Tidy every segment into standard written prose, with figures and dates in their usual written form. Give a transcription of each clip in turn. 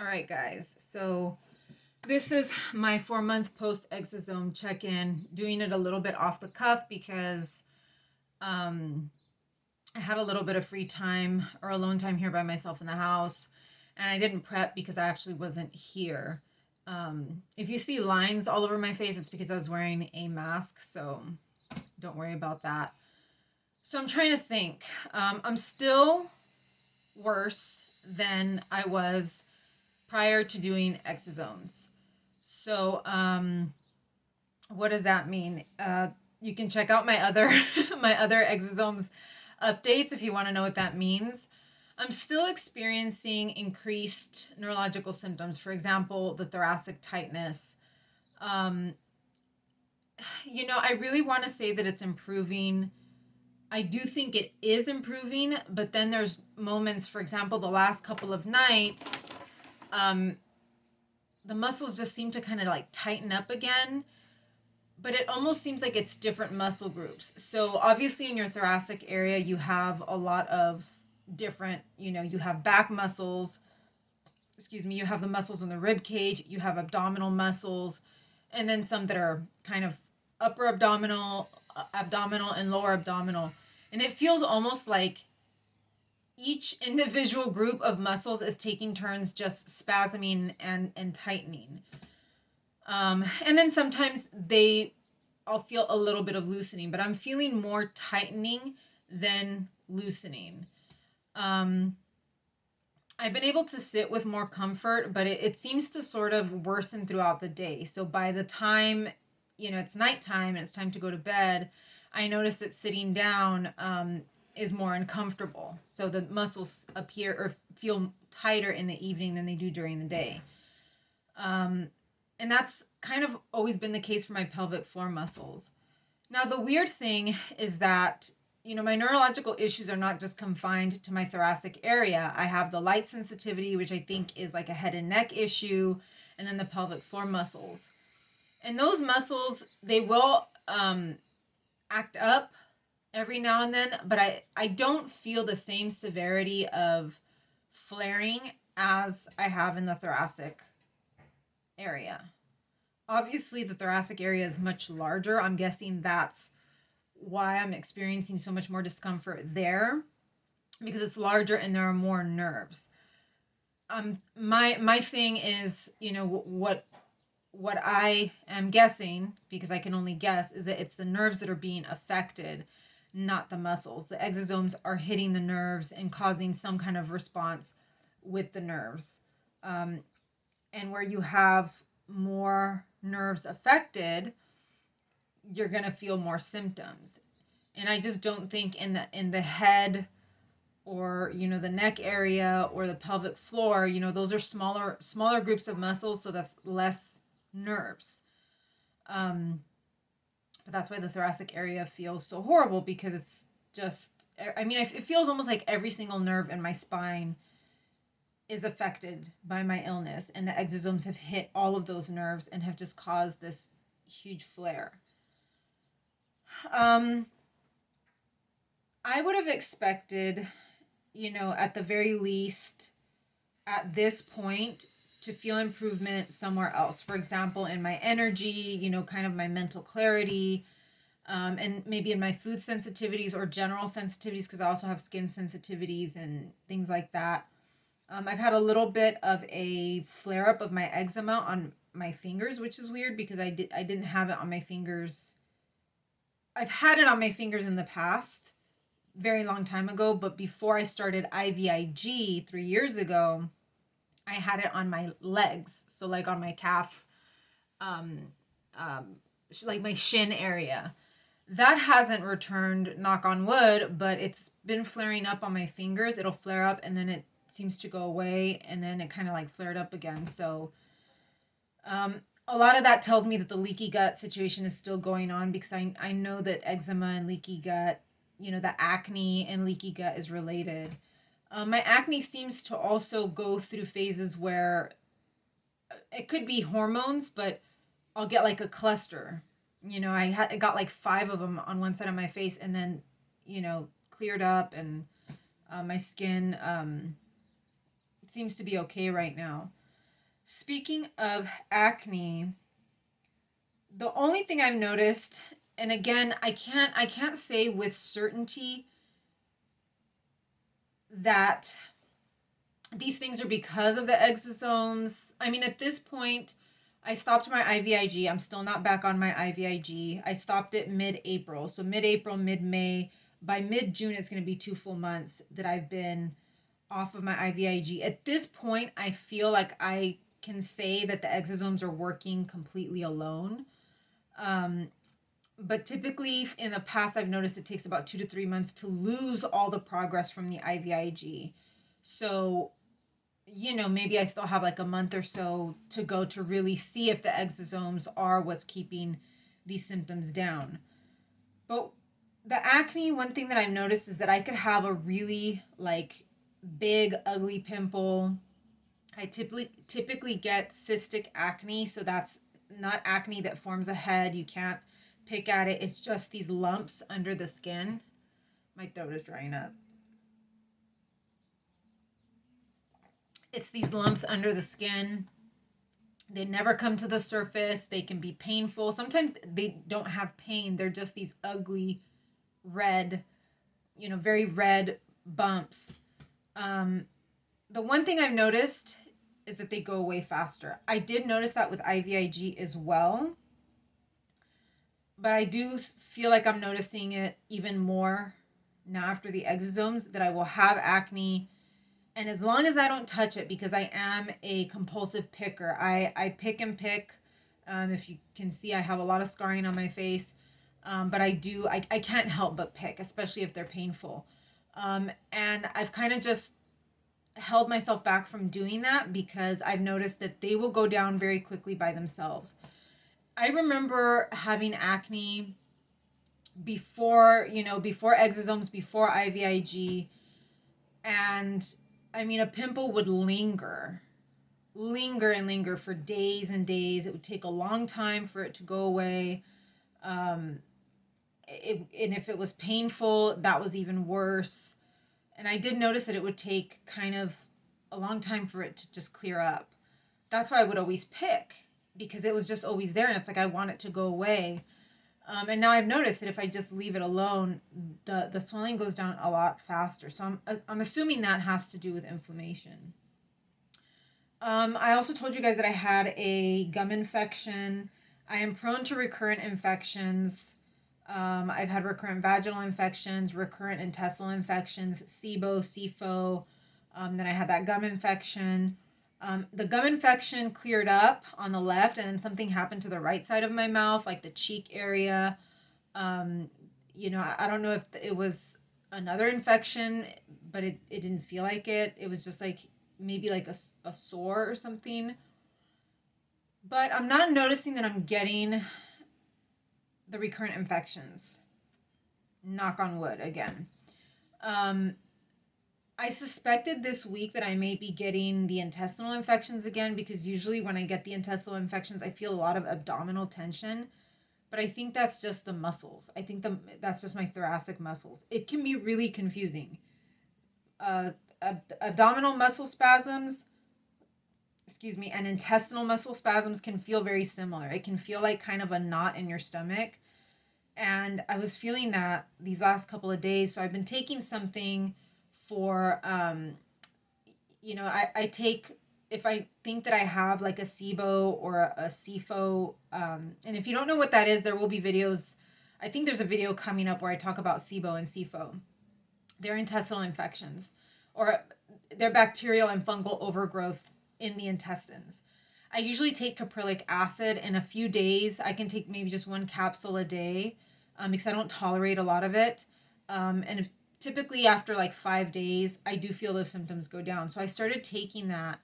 All right, guys. So this is my 4-month post exosome check-in. Doing it a little bit off the cuff because I had a little bit of free time or alone time here by myself in the house, and I didn't prep because I actually wasn't here. If you see lines all over my face, it's because I was wearing a mask, so don't worry about that. So I'm trying to think. I'm still worse than I was prior to doing exosomes. So, what does that mean? You can check out my other my other exosomes updates if you want to know what that means. I'm still experiencing increased neurological symptoms. For example, the thoracic tightness. Um, I really want to say that it's improving. I do think it is improving, but then there's moments, for example, the last couple of nights, the muscles just seem to kind of like tighten up again, but it almost seems like it's different muscle groups. So obviously in your thoracic area, you have a lot of different, you have back muscles, you have the muscles in the rib cage, you have abdominal muscles, and then some that are kind of upper abdominal and lower abdominal. And it feels almost like each individual group of muscles is taking turns just spasming and tightening. And then sometimes I'll feel a little bit of loosening, but I'm feeling more tightening than loosening. I've been able to sit with more comfort, but it seems to sort of worsen throughout the day. So by the time, it's nighttime and it's time to go to bed, I notice that sitting down is more uncomfortable. So the muscles appear or feel tighter in the evening than they do during the day. And that's kind of always been the case for my pelvic floor muscles. Now, the weird thing is that, my neurological issues are not just confined to my thoracic area. I have the light sensitivity, which I think is like a head and neck issue, and then the pelvic floor muscles. And those muscles, they will act up every now and then, but I don't feel the same severity of flaring as I have in the thoracic area. Obviously, the thoracic area is much larger. I'm guessing that's why I'm experiencing so much more discomfort there, because it's larger and there are more nerves. My thing is, what I am guessing, because I can only guess, is that it's the nerves that are being affected, not the muscles. The exosomes are hitting the nerves and causing some kind of response with the nerves. And where you have more nerves affected, you're going to feel more symptoms. And I just don't think in the head or the neck area or the pelvic floor, those are smaller groups of muscles, so that's less nerves. But that's why the thoracic area feels so horrible, because it's just, it feels almost like every single nerve in my spine is affected by my illness, and the exosomes have hit all of those nerves and have just caused this huge flare. I would have expected, at the very least, at this point, to feel improvement somewhere else. For example, in my energy, kind of my mental clarity, and maybe in my food sensitivities or general sensitivities, because I also have skin sensitivities and things like that. I've had a little bit of a flare up of my eczema on my fingers, which is weird because I didn't have it on my fingers. I've had it on my fingers in the past, very long time ago, but before I started IVIG 3 years ago, I had it on my legs. So like on my calf, like my shin area. That hasn't returned, knock on wood, but it's been flaring up on my fingers. It'll flare up and then it seems to go away, and then it kind of like flared up again. So a lot of that tells me that the leaky gut situation is still going on, because I know that eczema and leaky gut, the acne and leaky gut is related. My acne seems to also go through phases where it could be hormones, but I'll get like a cluster. I got like 5 of them on one side of my face, and then, cleared up, and my skin seems to be okay right now. Speaking of acne, the only thing I've noticed, and again, I can't say with certainty that these things are because of the exosomes. I mean, at this point, I stopped my IVIG. I'm still not back on my IVIG. I stopped it mid-April. So mid-April, mid-May, by mid-June, it's going to be 2 full months that I've been off of my IVIG. At this point, I feel like I can say that the exosomes are working completely alone. But typically in the past, I've noticed it takes about 2 to 3 months to lose all the progress from the IVIG. So, maybe I still have like a month or so to go to really see if the exosomes are what's keeping these symptoms down. But the acne, one thing that I've noticed is that I could have a really like big, ugly pimple. I typically get cystic acne, so that's not acne that forms a head. You can't pick at it. It's just these lumps under the skin. My throat is drying up. It's these lumps under the skin. They never come to the surface. They can be painful. Sometimes they don't have pain. They're just these ugly red, very red bumps. The one thing I've noticed is that they go away faster. I did notice that with IVIG as well, but I do feel like I'm noticing it even more now after the exosomes, that I will have acne. And as long as I don't touch it, because I am a compulsive picker, I pick and pick. If you can see, I have a lot of scarring on my face. But I can't help but pick, especially if they're painful. And I've kind of just held myself back from doing that because I've noticed that they will go down very quickly by themselves. I remember having acne before exosomes, before IVIG, and I mean, a pimple would linger and linger for days and days. It would take a long time for it to go away. And if it was painful, that was even worse. And I did notice that it would take kind of a long time for it to just clear up. That's why I would always pick, because it was just always there, and it's like I want it to go away. And now I've noticed that if I just leave it alone, the swelling goes down a lot faster. So I'm assuming that has to do with inflammation. I also told you guys that I had a gum infection. I am prone to recurrent infections. I've had recurrent vaginal infections, recurrent intestinal infections, SIBO, SIFO. Then I had that gum infection. The gum infection cleared up on the left, and then something happened to the right side of my mouth, like the cheek area. I don't know if it was another infection, but it didn't feel like it. It was just like maybe like a sore or something. But I'm not noticing that I'm getting the recurrent infections. Knock on wood again. I suspected this week that I may be getting the intestinal infections again, because usually when I get the intestinal infections, I feel a lot of abdominal tension. But I think that's just the muscles. I think that's just my thoracic muscles. It can be really confusing. Abdominal muscle spasms, and intestinal muscle spasms can feel very similar. It can feel like kind of a knot in your stomach. And I was feeling that these last couple of days. So I've been taking something for, I take, if I think that I have like a SIBO or a SIFO, and if you don't know what that is, there will be videos. I think there's a video coming up where I talk about SIBO and SIFO. They're intestinal infections, or they're bacterial and fungal overgrowth in the intestines. I usually take caprylic acid in a few days. I can take maybe just one capsule a day, because I don't tolerate a lot of it. And typically after like 5 days, I do feel those symptoms go down. So I started taking that.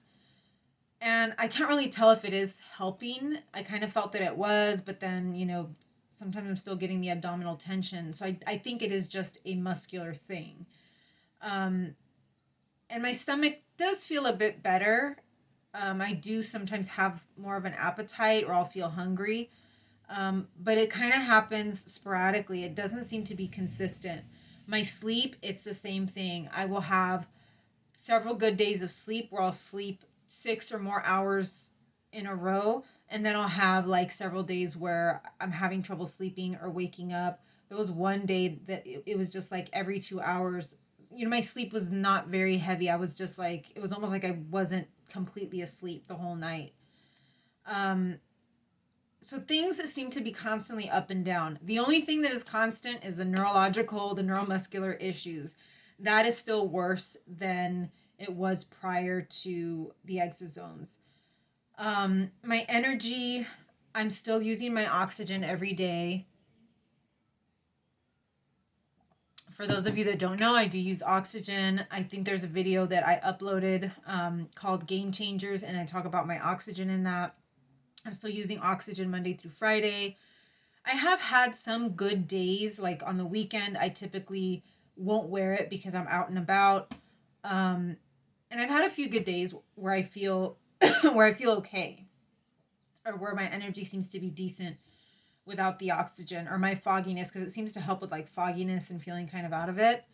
And I can't really tell if it is helping. I kind of felt that it was, but then, sometimes I'm still getting the abdominal tension. So I think it is just a muscular thing. And my stomach does feel a bit better. I do sometimes have more of an appetite, or I'll feel hungry. But it kind of happens sporadically. It doesn't seem to be consistent. My sleep, it's the same thing. I will have several good days of sleep where I'll sleep 6 or more hours in a row, and then I'll have like several days where I'm having trouble sleeping or waking up. There was one day that it was just like every 2 hours. My sleep was not very heavy. I was just like, it was almost like I wasn't completely asleep the whole night. So things seem to be constantly up and down. The only thing that is constant is the neuromuscular issues. That is still worse than it was prior to the exosomes. My energy, I'm still using my oxygen every day. For those of you that don't know, I do use oxygen. I think there's a video that I uploaded called Game Changers, and I talk about my oxygen in that. I'm still using oxygen Monday through Friday. I have had some good days, like on the weekend, I typically won't wear it because I'm out and about. And I've had a few good days where I feel where I feel okay, or where my energy seems to be decent without the oxygen, or my fogginess, because it seems to help with like fogginess and feeling kind of out of it.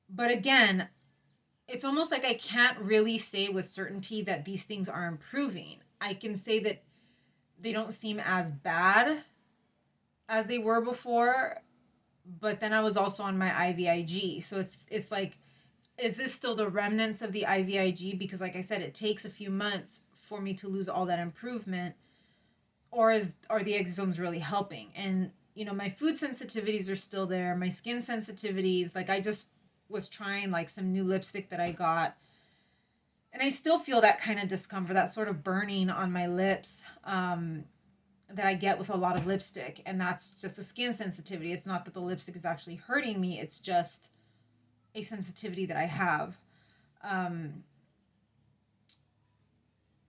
But again, it's almost like I can't really say with certainty that these things are improving. I can say that they don't seem as bad as they were before, but then I was also on my IVIG. So it's like, is this still the remnants of the IVIG? Because like I said, it takes a few months for me to lose all that improvement. Or are the exosomes really helping? And my food sensitivities are still there. My skin sensitivities, like I just was trying like some new lipstick that I got, and I still feel that kind of discomfort, that sort of burning on my lips that I get with a lot of lipstick. And that's just a skin sensitivity. It's not that the lipstick is actually hurting me. It's just a sensitivity that I have.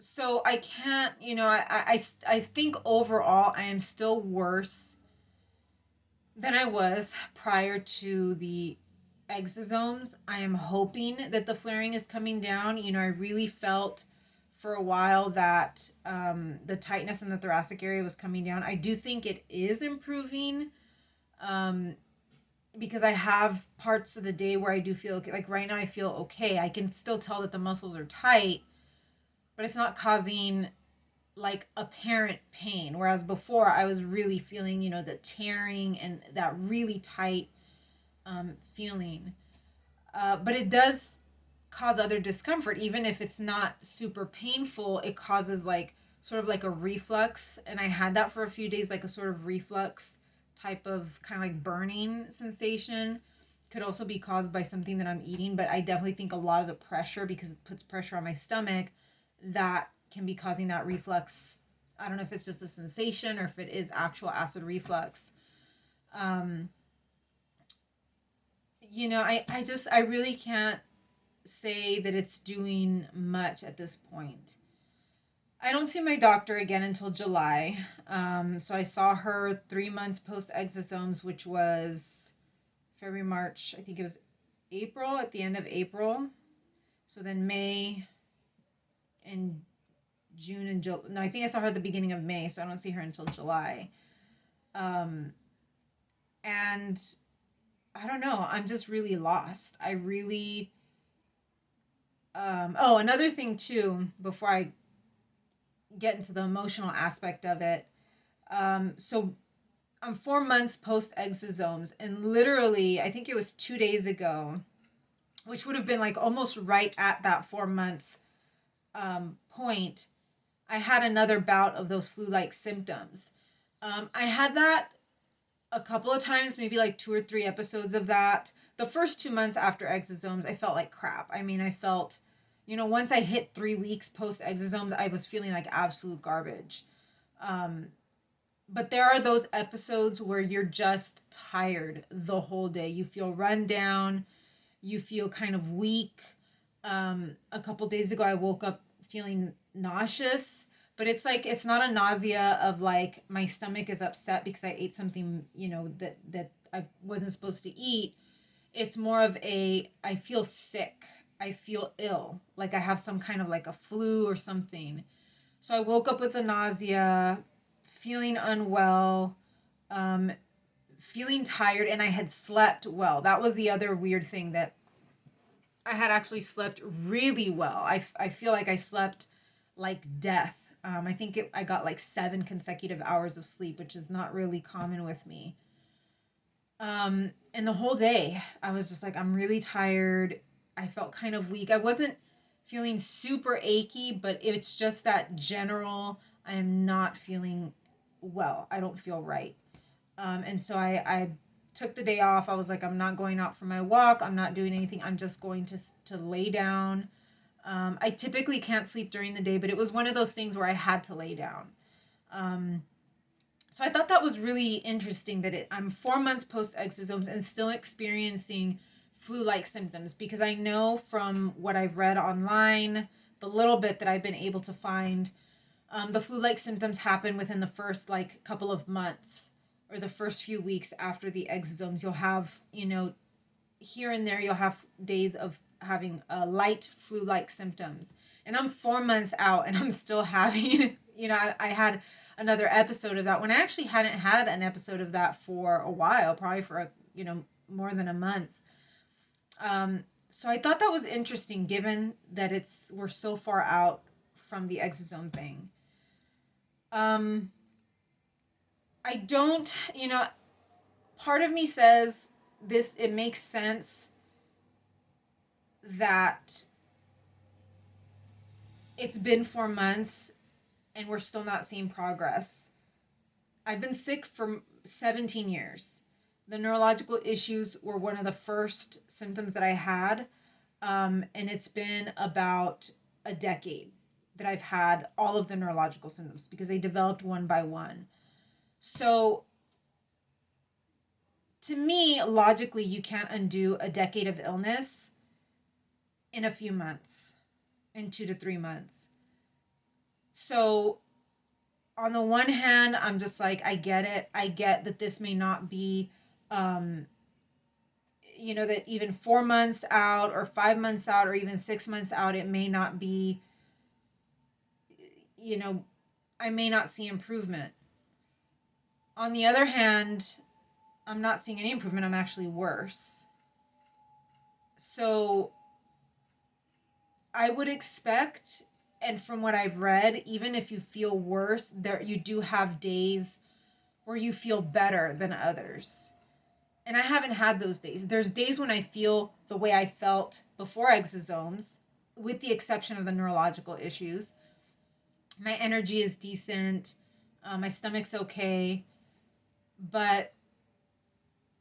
So I can't, I think overall I am still worse than I was prior to the exosomes. I am hoping that the flaring is coming down. I really felt for a while that the tightness in the thoracic area was coming down. I do think it is improving, because I have parts of the day where I do feel okay. Like right now I feel okay. I can still tell that the muscles are tight, but it's not causing like apparent pain. Whereas before I was really feeling, the tearing and that really tight feeling. But it does cause other discomfort. Even if it's not super painful, it causes like sort of like a reflux. And I had that for a few days, like a sort of reflux type of kind of like burning sensation. Could also be caused by something that I'm eating, but I definitely think a lot of the pressure, because it puts pressure on my stomach, that can be causing that reflux. I don't know if it's just a sensation or if it is actual acid reflux. I really can't say that it's doing much at this point. I don't see my doctor again until July. So I saw her 3 months post exosomes, which was February, March. I think it was April, at the end of April. So then May and June and July. No, I think I saw her at the beginning of May, so I don't see her until July. And I don't know. I'm just really lost. I really. Another thing too, before I get into the emotional aspect of it. So I'm 4 months post exosomes, and literally, I think it was 2 days ago, which would have been like almost right at that 4 month point, I had another bout of those flu-like symptoms. I had that a couple of times, maybe like 2 or 3 episodes of that. The first 2 months after exosomes, I felt like crap. I mean, I felt, once I hit 3 weeks post exosomes, I was feeling like absolute garbage. But there are those episodes where you're just tired the whole day. You feel run down. You feel kind of weak. A couple days ago, I woke up feeling nauseous, but it's like, it's not a nausea of like my stomach is upset because I ate something, that I wasn't supposed to eat. It's more of I feel sick. I feel ill. Like I have some kind of like a flu or something. So I woke up with a nausea, feeling unwell, feeling tired, and I had slept well. That was the other weird thing, that I had actually slept really well. I feel like I slept like death I think I got like 7 consecutive hours of sleep, which is not really common with me. And the whole day, I was just like, I'm really tired. I felt kind of weak. I wasn't feeling super achy, but it's just that general, I am not feeling well. I don't feel right. And so I took the day off. I was like, I'm not going out for my walk. I'm not doing anything. I'm just going to lay down. I typically can't sleep during the day, but it was one of those things where I had to lay down. So I thought that was really interesting that I'm 4 months post exosomes and still experiencing flu-like symptoms, because I know from what I've read online, the little bit that I've been able to find, the flu-like symptoms happen within the first like couple of months or the first few weeks after the exosomes. You'll have, here and there, you'll have days of having light flu-like symptoms. And I'm 4 months out and I'm still having, I had another episode of that when I actually hadn't had an episode of that for a while, probably for more than a month. So I thought that was interesting, given that we're so far out from the exosome thing. I don't, part of me says it makes sense that it's been 4 months and we're still not seeing progress. I've been sick for 17 years. The neurological issues were one of the first symptoms that I had. And it's been about a decade that I've had all of the neurological symptoms because they developed one by one. So to me, logically, you can't undo a decade of illness in a few months, in 2 to 3 months. So on the one hand, I'm just like, I get it. I get that this may not be, that even 4 months out or 5 months out or even 6 months out, it may not be, I may not see improvement. On the other hand, I'm not seeing any improvement. I'm actually worse. So I would expect, and from what I've read, even if you feel worse, you do have days where you feel better than others. And I haven't had those days. There's days when I feel the way I felt before exosomes, with the exception of the neurological issues. My energy is decent. My stomach's okay. But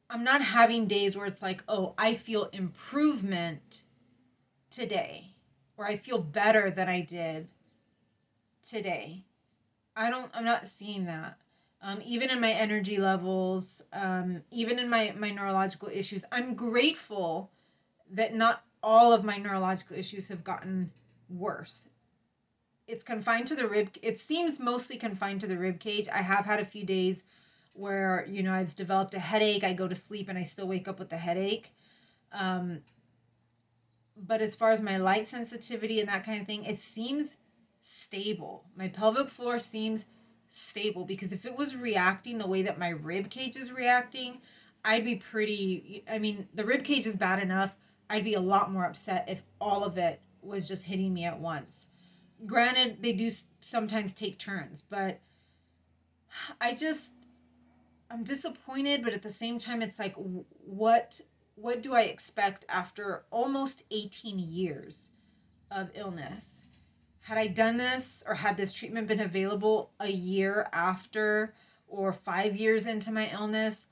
I'm not having days where it's like, oh, I feel improvement today, or I feel better than I did today. I'm not seeing that. Even in my energy levels, even in my neurological issues, I'm grateful that not all of my neurological issues have gotten worse. It's confined to the rib. It seems mostly confined to the rib cage. I have had a few days where, I've developed a headache. I go to sleep and I still wake up with a headache. But as far as my light sensitivity and that kind of thing, it seems stable. My pelvic floor seems stable, because if it was reacting the way that my rib cage is reacting, I'd be the rib cage is bad enough. I'd be a lot more upset if all of it was just hitting me at once. Granted, they do sometimes take turns, but I'm disappointed, but at the same time, it's like, what do I expect after almost 18 years of illness? Had I done this, or had this treatment been available a year after or 5 years into my illness,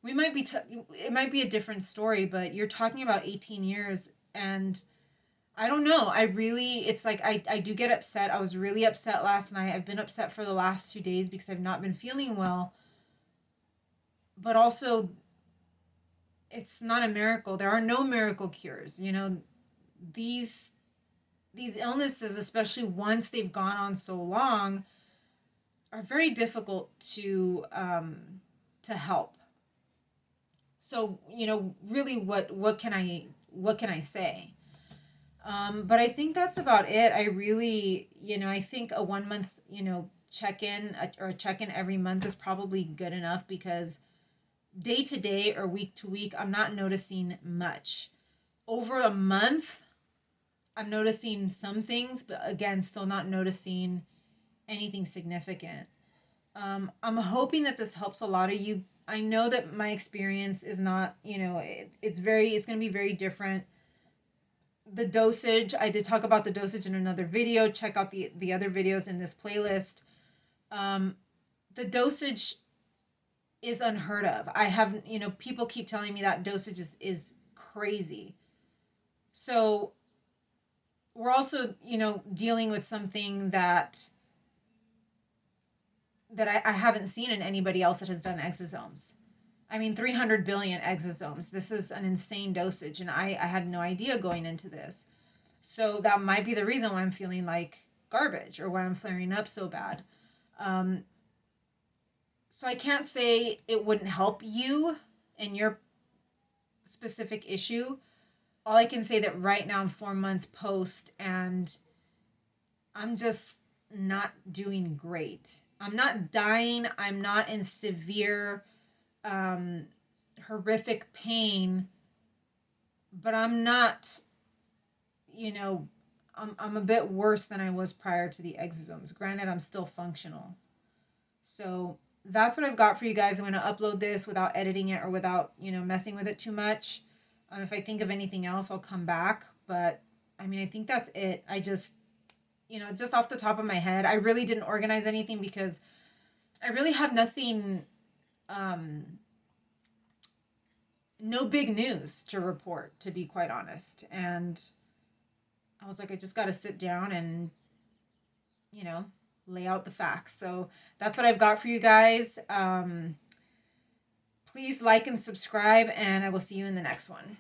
it might be a different story, but you're talking about 18 years, and I don't know. It's like I do get upset. I was really upset last night. I've been upset for the last 2 days because I've not been feeling well. But also, it's not a miracle. There are no miracle cures. These illnesses, especially once they've gone on so long, are very difficult to help. So, really, what can I say? But I think that's about it. I really, I think a 1 month, check-in or a check-in every month is probably good enough, because day to day or week to week, I'm not noticing much. Over a month, I'm noticing some things, but again, still not noticing anything significant. I'm hoping that this helps a lot of you. I know that my experience is not, it's going to be very different. The dosage, I did talk about the dosage in another video. Check out the other videos in this playlist. The dosage is unheard of. I haven't, people keep telling me that dosage is crazy. So we're also, dealing with something that I haven't seen in anybody else that has done exosomes. I mean, 300 billion exosomes. This is an insane dosage, and I had no idea going into this. So that might be the reason why I'm feeling like garbage or why I'm flaring up so bad. So I can't say it wouldn't help you in your specific issue. All I can say that right now I'm 4 months post and I'm just not doing great. I'm not dying. I'm not in severe, horrific pain, but I'm not, I'm a bit worse than I was prior to the exosomes. Granted, I'm still functional. So that's what I've got for you guys. I'm going to upload this without editing it or without, messing with it too much. If I think of anything else, I'll come back. But I mean, I think that's it. I just, just off the top of my head, I really didn't organize anything because I really have nothing, no big news to report, to be quite honest. And I was like, I just got to sit down and, lay out the facts. So that's what I've got for you guys. Please like and subscribe, and I will see you in the next one.